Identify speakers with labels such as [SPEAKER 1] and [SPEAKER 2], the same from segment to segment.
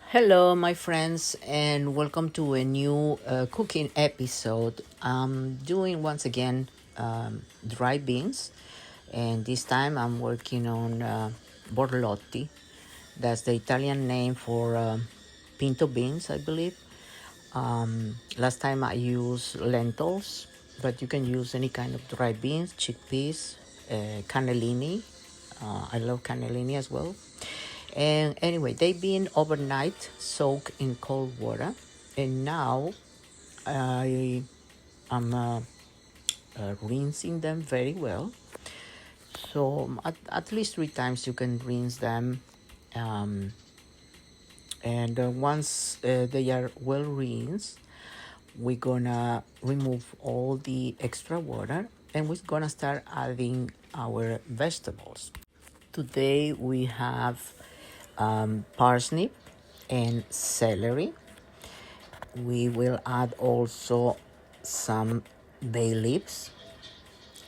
[SPEAKER 1] Hello, my friends, and welcome to a new cooking episode. I'm doing once again dry beans, and this time I'm working on Borlotti. That's the Italian name for pinto beans, I believe. Last time I used lentils, but you can use any kind of dry beans, chickpeas, cannellini. I love cannellini as well. And anyway, they've been overnight soaked in cold water, and now I am rinsing them very well. So at least 3 times you can rinse them, um, and once they are well rinsed, we're gonna remove all the extra water, and we're gonna start adding our vegetables. Today we have parsnip and celery. We will add also some bay leaves,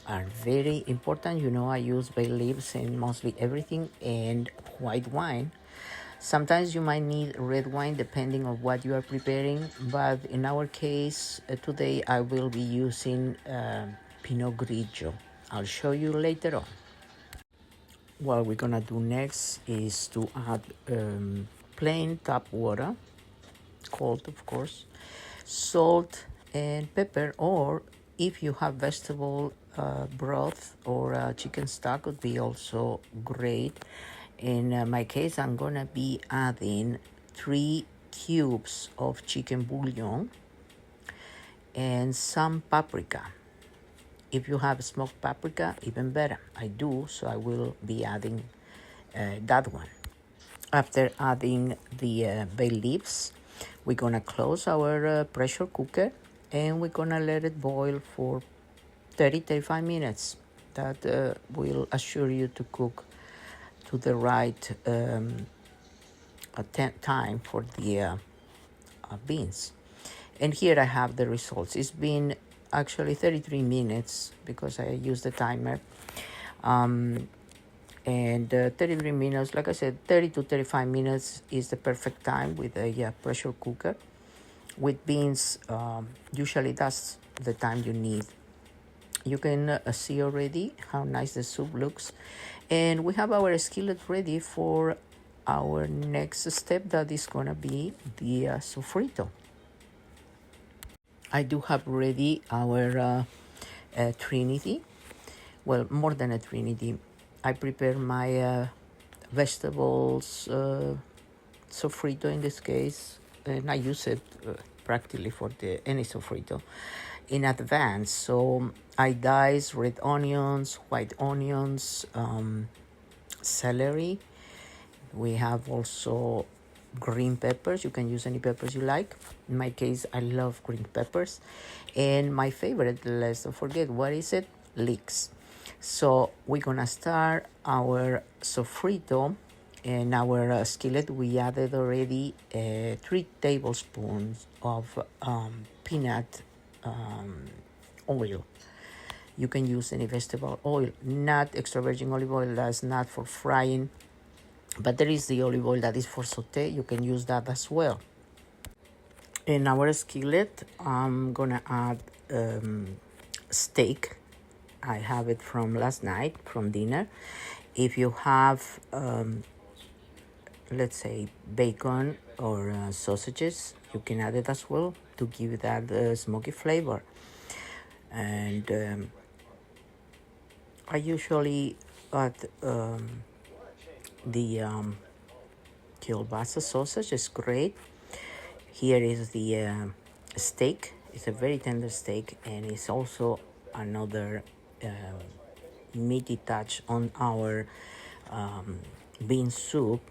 [SPEAKER 1] are very important. I use bay leaves in mostly everything, and white wine. Sometimes you might need red wine depending on what you are preparing, but in our case today I will be using Pinot Grigio. I'll show you later on. What we're gonna do next is to add plain tap water, cold of course, salt and pepper, or if you have vegetable broth or chicken stock would be also great. In my case, I'm gonna be adding 3 cubes of chicken bouillon and some paprika. If you have smoked paprika, even better. I do, so I will be adding that one. After adding the bay leaves, we're gonna close our pressure cooker, and we're gonna let it boil for 30-35 minutes. That will assure you to cook to the right time for the beans. And here I have the results. It's been actually 33 minutes because I used the timer. And 33 minutes, like I said, 30 to 35 minutes is the perfect time with a pressure cooker. With beans, usually that's the time you need. You can see already how nice the soup looks. And we have our skillet ready for our next step, that is going to be the sofritto. I do have ready our trinity. Well, more than a trinity. I prepare my vegetables sofrito in this case, and I use it practically for any sofrito in advance. So I dice red onions, white onions, celery. We have also green peppers. You can use any peppers you like. In my case, I love green peppers. And my favorite, let's not forget, what is it? Leeks. So we're gonna start our sofrito. In our skillet, we added already 3 tablespoons of peanut oil. You can use any vegetable oil, not extra virgin olive oil. That's not for frying, but there is the olive oil that is for saute. You can use that as well. In our skillet, I'm gonna add steak. I have it from last night, from dinner. If you have, let's say, bacon or sausages, you can add it as well to give that smoky flavor. And I usually add the kielbasa sausage. Is great. Here is the steak. It's a very tender steak, and it's also another meaty touch on our bean soup,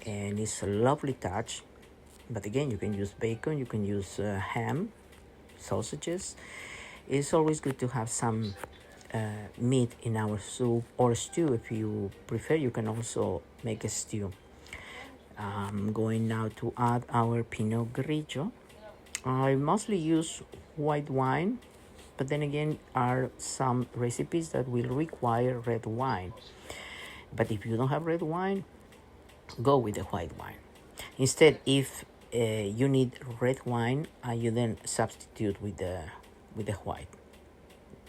[SPEAKER 1] and it's a lovely touch. But again, you can use bacon, you can use ham, sausages. It's always good to have some meat in our soup or stew. If you prefer, you can also make a stew. I'm going now to add our Pinot Grigio. I mostly use white wine, but then again, are some recipes that will require red wine. But if you don't have red wine, go with the white wine. Instead, if you need red wine, you then substitute with the white,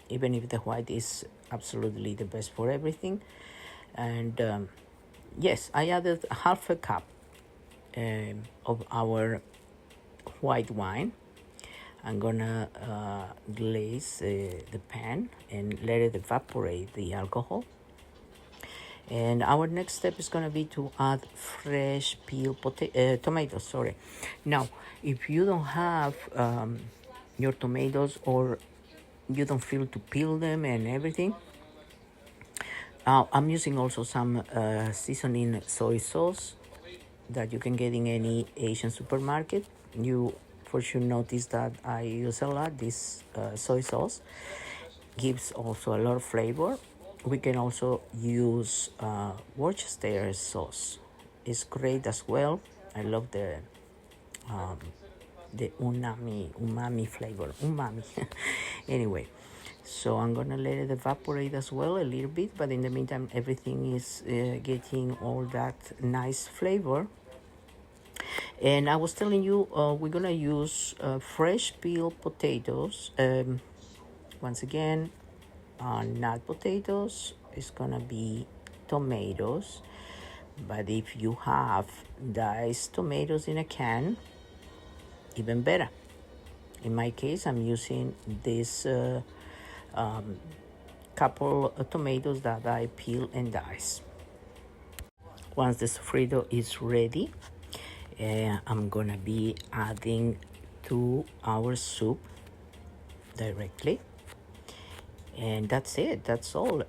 [SPEAKER 1] even if the white is absolutely the best for everything. And yes, I added half a cup of our white wine. I'm gonna glaze the pan and let it evaporate the alcohol. And our next step is gonna be to add fresh peeled tomatoes. Sorry. Now, if you don't have your tomatoes, or you don't feel to peel them and everything, I'm using also some seasoning soy sauce that you can get in any Asian supermarket. You for sure notice that I use a lot this soy sauce. Gives also a lot of flavor. We can also use Worcestershire sauce. It's great as well. I love the umami flavor. Umami. Anyway, so I'm gonna let it evaporate as well a little bit, but in the meantime everything is getting all that nice flavor. And I was telling you, we're gonna use fresh peeled potatoes. Once again, not potatoes, it's gonna be tomatoes. But if you have diced tomatoes in a can, even better. In my case, I'm using this couple of tomatoes that I peel and dice. Once the sofrito is ready, I'm gonna be adding to our soup directly, and that's it. That's all.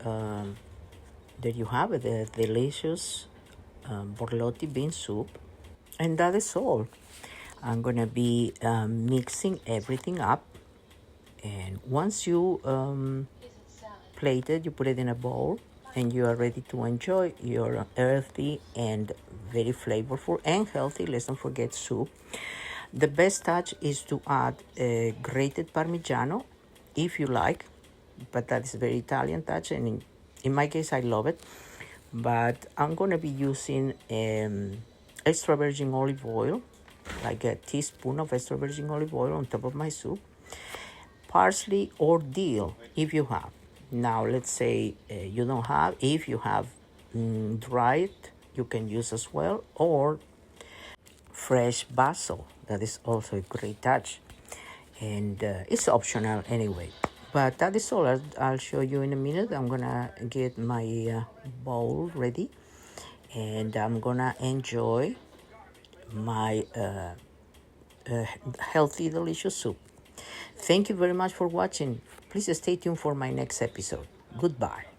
[SPEAKER 1] There you have it, the delicious Borlotti bean soup, and that is all. I'm gonna be mixing everything up, and once you plate it, you put it in a bowl, and you are ready to enjoy your earthy and very flavorful and healthy, let's not forget, soup. The best touch is to add grated Parmigiano, if you like, but that is a very Italian touch, and in my case, I love it. But I'm gonna be using extra virgin olive oil, like a teaspoon of extra virgin olive oil on top of my soup. Parsley or dill, if you have. Now, let's say you don't have. If you have dried, you can use as well, or fresh basil. That is also a great touch, and it's optional anyway. But that is all. I'll show you in a minute. I'm gonna get my bowl ready, and I'm gonna enjoy my healthy, delicious soup. Thank you very much for watching. Please stay tuned for my next episode. Goodbye.